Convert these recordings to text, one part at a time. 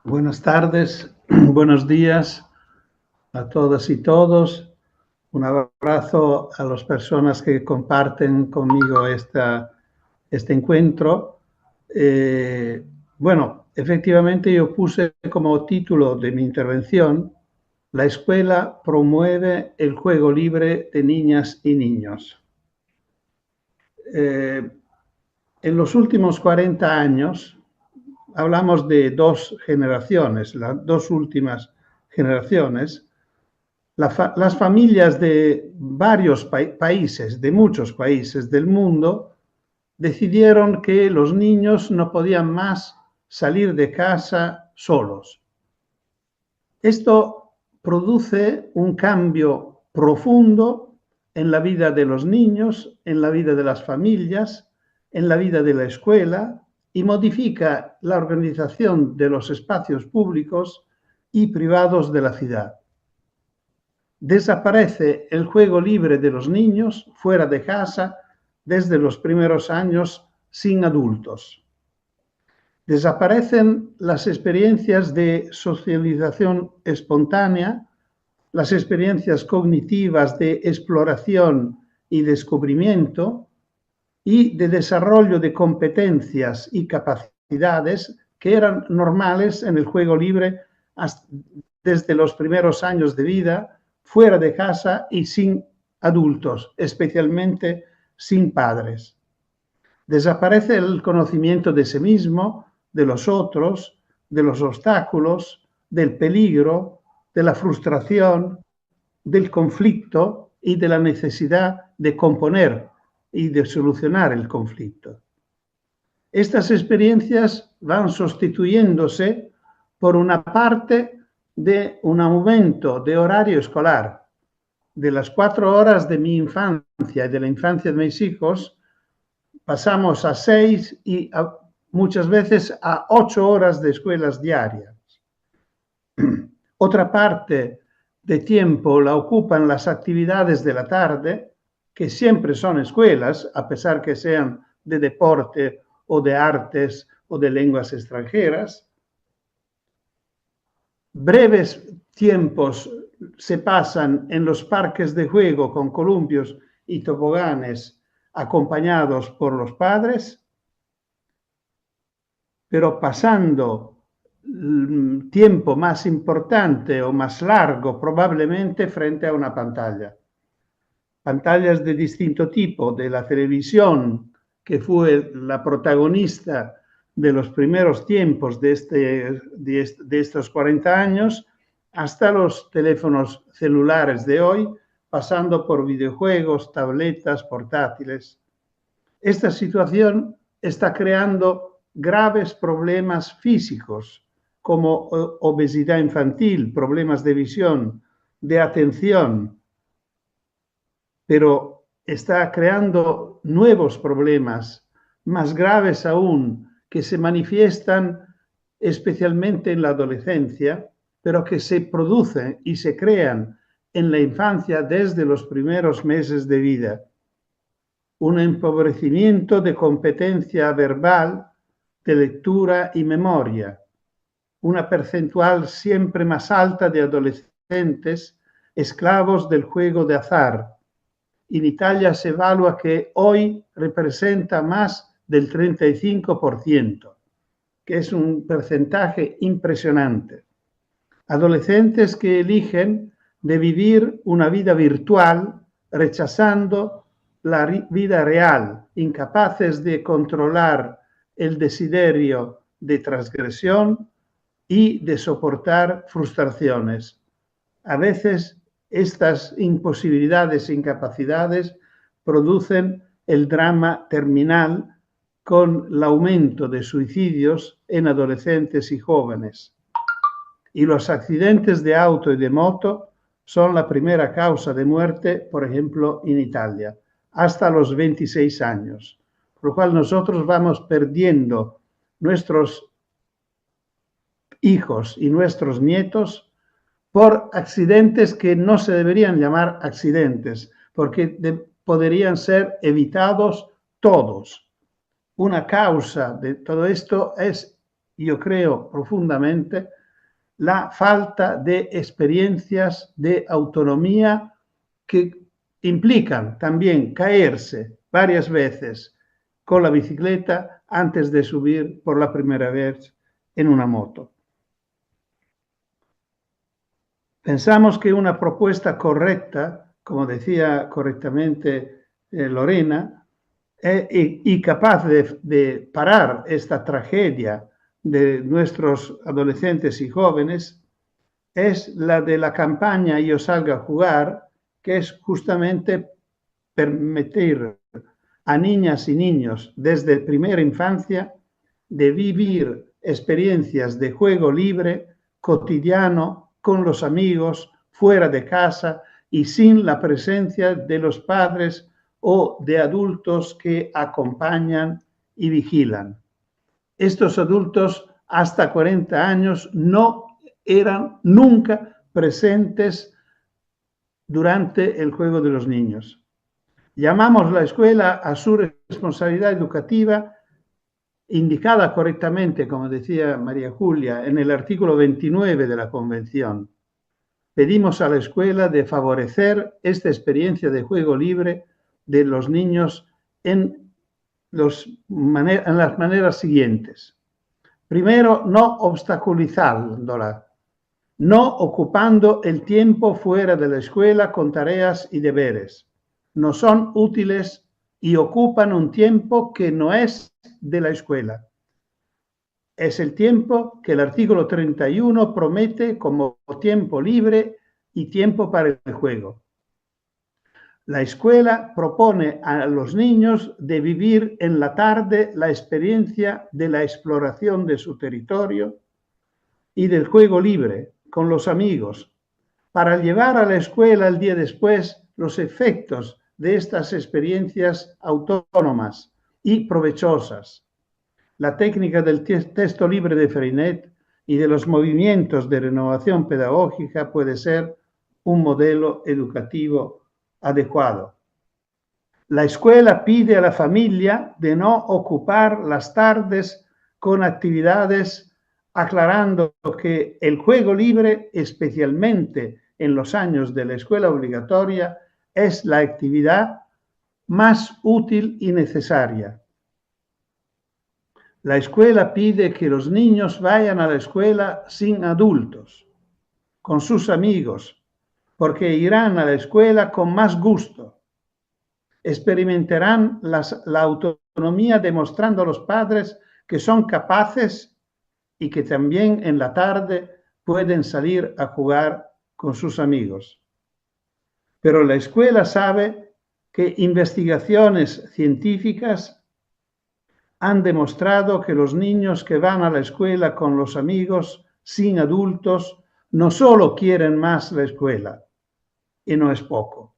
Buenas tardes, buenos días a todas y todos. Un abrazo a las personas que comparten conmigo este encuentro. Bueno, efectivamente yo puse como título de mi intervención: La escuela promueve el juego libre de niñas y niños. En los últimos 40 años, hablamos de dos generaciones, las dos últimas generaciones, las familias de varios países, de muchos países del mundo, decidieron que los niños no podían más salir de casa solos. Esto produce un cambio profundo en la vida de los niños, en la vida de las familias, en la vida de la escuela, y modifica la organización de los espacios públicos y privados de la ciudad. Desaparece el juego libre de los niños fuera de casa desde los primeros años sin adultos. Desaparecen las experiencias de socialización espontánea, las experiencias cognitivas de exploración y descubrimiento y de desarrollo de competencias y capacidades que eran normales en el juego libre desde los primeros años de vida, fuera de casa y sin adultos, especialmente sin padres. Desaparece el conocimiento de sí mismo, de los otros, de los obstáculos, del peligro, de la frustración, del conflicto y de la necesidad de componer y de solucionar el conflicto. Estas experiencias van sustituyéndose por una parte de un aumento de horario escolar. De las 4 horas de mi infancia y de la infancia de mis hijos, pasamos a 6 y muchas veces a 8 horas de escuelas diarias. Otra parte de tiempo la ocupan las actividades de la tarde, que siempre son escuelas, a pesar que sean de deporte o de artes o de lenguas extranjeras. Breves tiempos se pasan en los parques de juego con columpios y toboganes acompañados por los padres, pero pasando tiempo más importante o más largo probablemente frente a una pantalla. Pantallas de distinto tipo, de la televisión, que fue la protagonista de los primeros tiempos de estos 40 años, hasta los teléfonos celulares de hoy, pasando por videojuegos, tabletas, portátiles. Esta situación está creando graves problemas físicos, como obesidad infantil, problemas de visión, de atención, pero está creando nuevos problemas, más graves aún, que se manifiestan especialmente en la adolescencia, pero que se producen y se crean en la infancia desde los primeros meses de vida. Un empobrecimiento de competencia verbal, de lectura y memoria, una percentual siempre más alta de adolescentes esclavos del juego de azar. En Italia se evalúa que hoy representa más del 35%, que es un porcentaje impresionante. Adolescentes que eligen de vivir una vida virtual, rechazando la vida real, incapaces de controlar el desiderio de transgresión y de soportar frustraciones. A veces estas imposibilidades e incapacidades producen el drama terminal con el aumento de suicidios en adolescentes y jóvenes. Y los accidentes de auto y de moto son la primera causa de muerte, por ejemplo, en Italia, hasta los 26 años. Por lo cual nosotros vamos perdiendo nuestros hijos y nuestros nietos por accidentes que no se deberían llamar accidentes, porque podrían ser evitados todos. Una causa de todo esto es yo creo profundamente, la falta de experiencias de autonomía que implican también caerse varias veces con la bicicleta antes de subir por la primera vez en una moto. Pensamos que una propuesta correcta, como decía correctamente Lorena, y capaz de parar esta tragedia de nuestros adolescentes y jóvenes, es la de la campaña Yo Salga a Jugar, que es justamente permitir a niñas y niños desde primera infancia de vivir experiencias de juego libre, cotidiano, con los amigos, fuera de casa y sin la presencia de los padres o de adultos que acompañan y vigilan. Estos adultos hasta 40 años no eran nunca presentes durante el juego de los niños. Llamamos la escuela a su responsabilidad educativa indicada correctamente, como decía María Julia, en el artículo 29 de la Convención. Pedimos a la escuela de favorecer esta experiencia de juego libre de los niños en las maneras siguientes. Primero, no obstaculizándola, no ocupando el tiempo fuera de la escuela con tareas y deberes. No son útiles y ocupan un tiempo que no es de la escuela. Es el tiempo que el artículo 31 promete como tiempo libre y tiempo para el juego. La escuela propone a los niños de vivir en la tarde la experiencia de la exploración de su territorio y del juego libre con los amigos, para llevar a la escuela el día después los efectos de estas experiencias autónomas y provechosas. La técnica del texto libre de Freinet y de los movimientos de renovación pedagógica puede ser un modelo educativo adecuado. La escuela pide a la familia de no ocupar las tardes con actividades, aclarando que el juego libre, especialmente en los años de la escuela obligatoria, es la actividad más útil y necesaria. La escuela pide que los niños vayan a la escuela sin adultos, con sus amigos, porque irán a la escuela con más gusto. Experimentarán la autonomía demostrando a los padres que son capaces y que también en la tarde pueden salir a jugar con sus amigos. Pero la escuela sabe que investigaciones científicas han demostrado que los niños que van a la escuela con los amigos sin adultos no solo quieren más la escuela, y no es poco.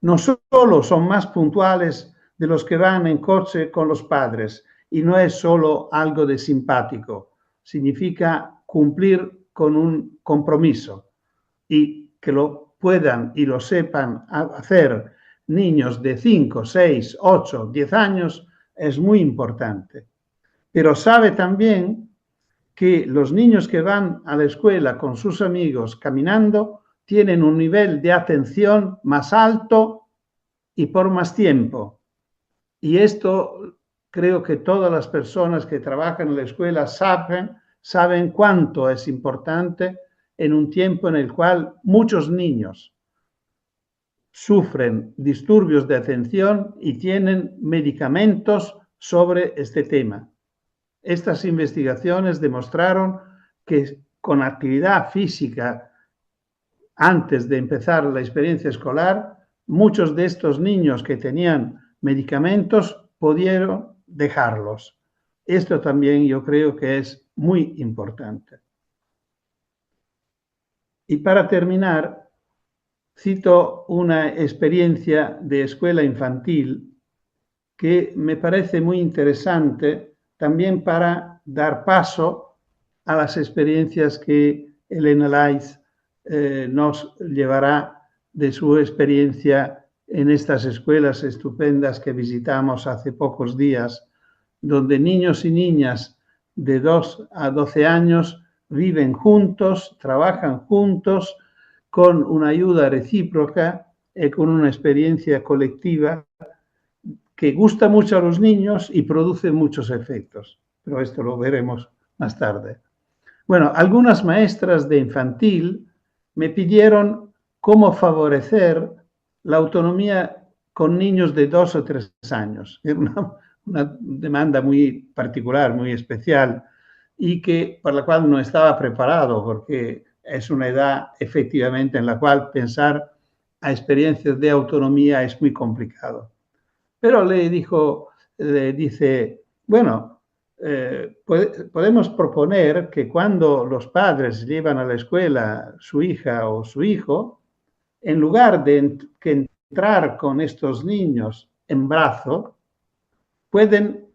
No solo son más puntuales de los que van en coche con los padres, y no es solo algo de simpático, significa cumplir con un compromiso y que lo puedan y lo sepan hacer niños de 5, 6, 8, 10 años es muy importante. Pero sabe también que los niños que van a la escuela con sus amigos caminando tienen un nivel de atención más alto y por más tiempo. Y esto creo que todas las personas que trabajan en la escuela saben cuánto es importante en un tiempo en el cual muchos niños sufren disturbios de atención y tienen medicamentos sobre este tema. Estas investigaciones demostraron que con actividad física antes de empezar la experiencia escolar, muchos de estos niños que tenían medicamentos pudieron dejarlos. Esto también yo creo que es muy importante. Y para terminar, cito una experiencia de escuela infantil que me parece muy interesante también para dar paso a las experiencias que Elena Laiz nos llevará de su experiencia en estas escuelas estupendas que visitamos hace pocos días, donde niños y niñas de 2 a 12 años viven juntos, trabajan juntos, con una ayuda recíproca y con una experiencia colectiva que gusta mucho a los niños y produce muchos efectos. Pero esto lo veremos más tarde. Bueno, algunas maestras de infantil me pidieron cómo favorecer la autonomía con niños de 2 o 3 años. Era una demanda muy particular, muy especial, y que, por la cual no estaba preparado, porque es una edad efectivamente en la cual pensar a experiencias de autonomía es muy complicado. Pero le dice, bueno, podemos proponer que cuando los padres llevan a la escuela su hija o su hijo, en lugar de que entrar con estos niños en brazo, pueden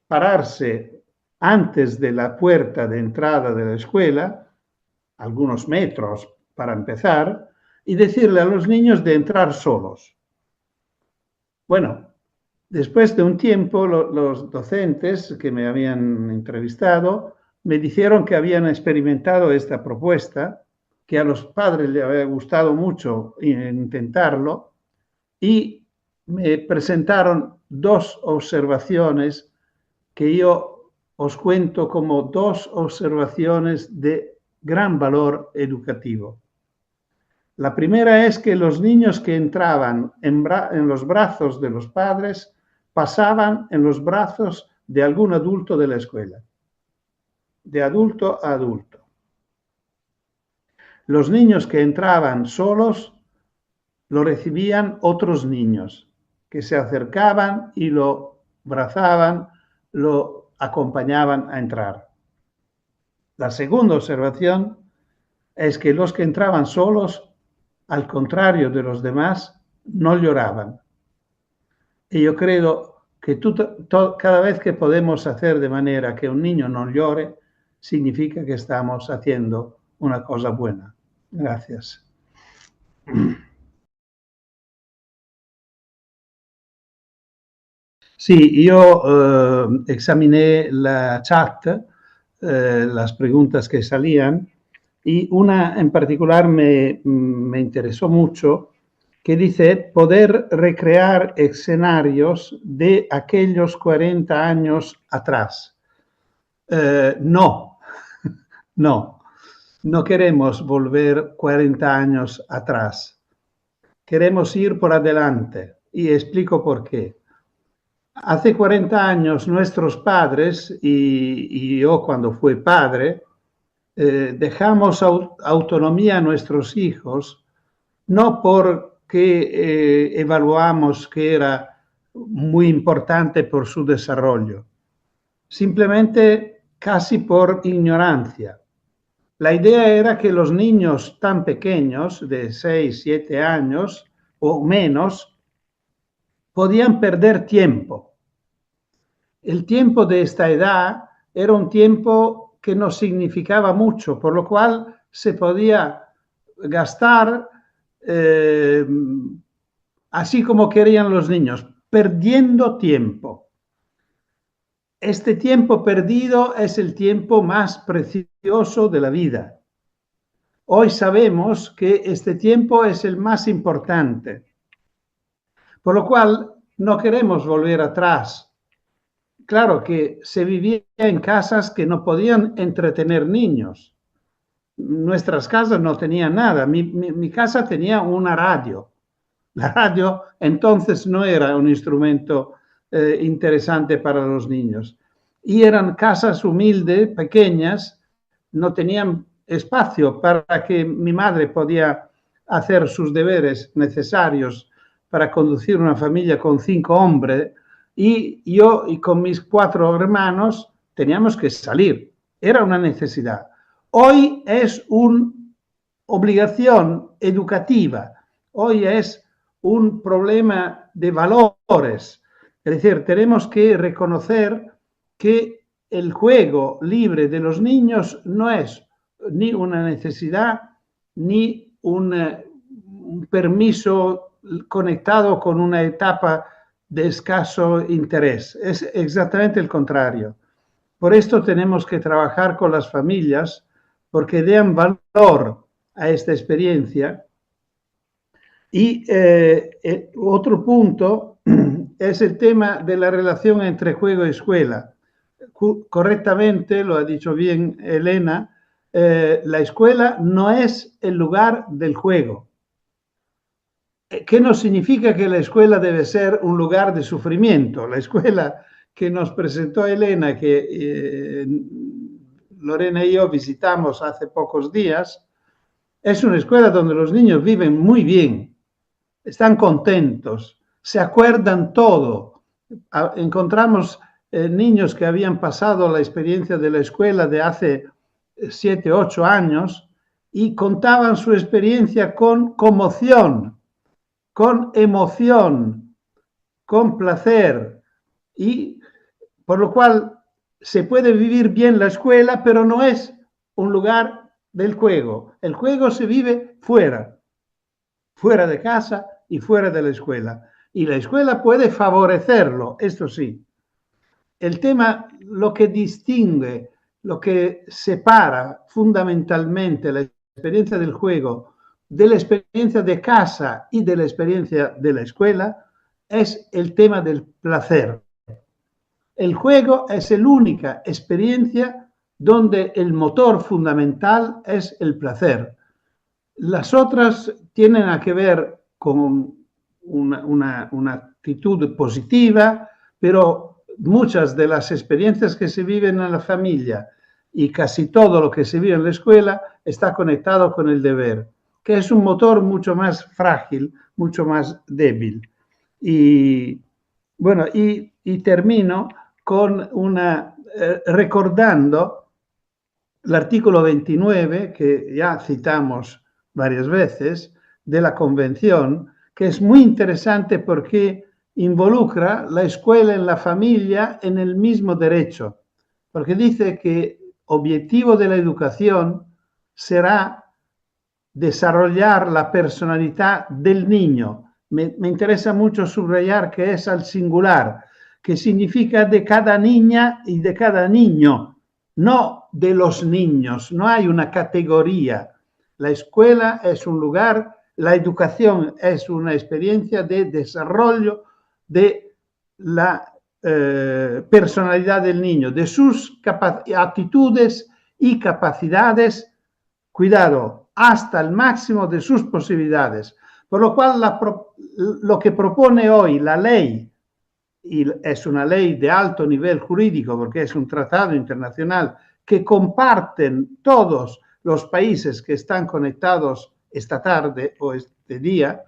pararse antes de la puerta de entrada de la escuela, algunos metros para empezar, y decirle a los niños de entrar solos. Bueno, después de un tiempo, los docentes que me habían entrevistado me dijeron que habían experimentado esta propuesta, que a los padres les había gustado mucho intentarlo, y me presentaron dos observaciones que yo os cuento como dos observaciones de gran valor educativo. La primera es que los niños que entraban en los brazos de los padres pasaban en los brazos de algún adulto de la escuela, de adulto a adulto. Los niños que entraban solos lo recibían otros niños que se acercaban y lo abrazaban, lo acompañaban a entrar. La segunda observación es que los que entraban solos, al contrario de los demás, no lloraban. Y yo creo que cada vez que podemos hacer de manera que un niño no llore, significa que estamos haciendo una cosa buena. Gracias. Sí, yo examiné la chat, las preguntas que salían, y una en particular me interesó mucho, que dice poder recrear escenarios de aquellos 40 años atrás. No, no queremos volver 40 años atrás. Queremos ir por adelante y explico por qué. Hace 40 años nuestros padres y yo cuando fui padre, dejamos autonomía a nuestros hijos, no porque evaluamos que era muy importante por su desarrollo, simplemente casi por ignorancia. La idea era que los niños tan pequeños, de 6, 7 años o menos, podían perder tiempo. El tiempo de esta edad era un tiempo que no significaba mucho, por lo cual se podía gastar así como querían los niños, perdiendo tiempo. Este tiempo perdido es el tiempo más precioso de la vida. Hoy sabemos que este tiempo es el más importante, por lo cual no queremos volver atrás. Claro que se vivía en casas que no podían entretener niños. Nuestras casas no tenían nada. Mi casa tenía una radio. La radio entonces no era un instrumento interesante para los niños. Y eran casas humildes, pequeñas, no tenían espacio para que mi madre podía hacer sus deberes necesarios para conducir una familia con 5 hombres, y yo y con mis 4 hermanos teníamos que salir. Era una necesidad. Hoy es una obligación educativa. Hoy es un problema de valores. Es decir, tenemos que reconocer que el juego libre de los niños no es ni una necesidad ni un permiso conectado con una etapa de escaso interés. Es exactamente el contrario. por esto tenemos que trabajar con las familias porque den valor a esta experiencia. Y otro punto es el tema de la relación entre juego y escuela. Correctamente, lo ha dicho bien Elena, la escuela no es el lugar del juego. ¿Qué no significa que la escuela debe ser un lugar de sufrimiento? La escuela que nos presentó Elena, que Lorena y yo visitamos hace pocos días, es una escuela donde los niños viven muy bien, están contentos, se acuerdan todo. Encontramos niños que habían pasado la experiencia de la escuela de hace 7, 8 años y contaban su experiencia con conmoción, con emoción, con placer, y por lo cual se puede vivir bien la escuela, pero no es un lugar del juego. El juego se vive fuera, fuera de casa y fuera de la escuela. Y la escuela puede favorecerlo, esto sí. El tema, lo que distingue, lo que separa fundamentalmente la experiencia del juego de la experiencia de casa y de la experiencia de la escuela, es el tema del placer. El juego es la única experiencia donde el motor fundamental es el placer. Las otras tienen a que ver con una actitud positiva, pero muchas de las experiencias que se viven en la familia y casi todo lo que se vive en la escuela está conectado con el deber, que es un motor mucho más frágil, mucho más débil. Y bueno, y termino con recordando el artículo 29, que ya citamos varias veces, de la Convención, que es muy interesante porque involucra la escuela en la familia en el mismo derecho, porque dice que objetivo de la educación será desarrollar la personalidad del niño. Me interesa mucho subrayar que es al singular, que significa de cada niña y de cada niño, no de los niños, no hay una categoría. La escuela es un lugar, la educación es una experiencia de desarrollo de la personalidad del niño, de sus actitudes y capacidades, cuidado, hasta el máximo de sus posibilidades. Por lo cual, lo que propone hoy la ley, y es una ley de alto nivel jurídico porque es un tratado internacional que comparten todos los países que están conectados esta tarde o este día,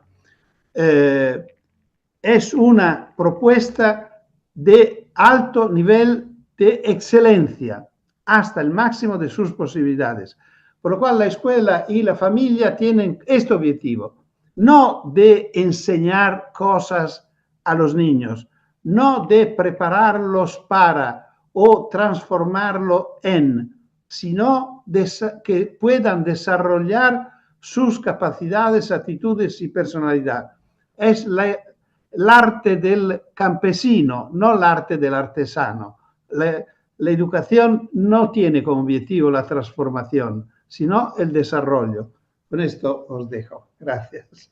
es una propuesta de alto nivel de excelencia hasta el máximo de sus posibilidades. Por lo cual la escuela y la familia tienen este objetivo, no de enseñar cosas a los niños, no de prepararlos para o transformarlo en, sino que puedan desarrollar sus capacidades, actitudes y personalidad. Es el arte del campesino, no el arte del artesano. La educación no tiene como objetivo la transformación, sino el desarrollo. Con esto os dejo. Gracias.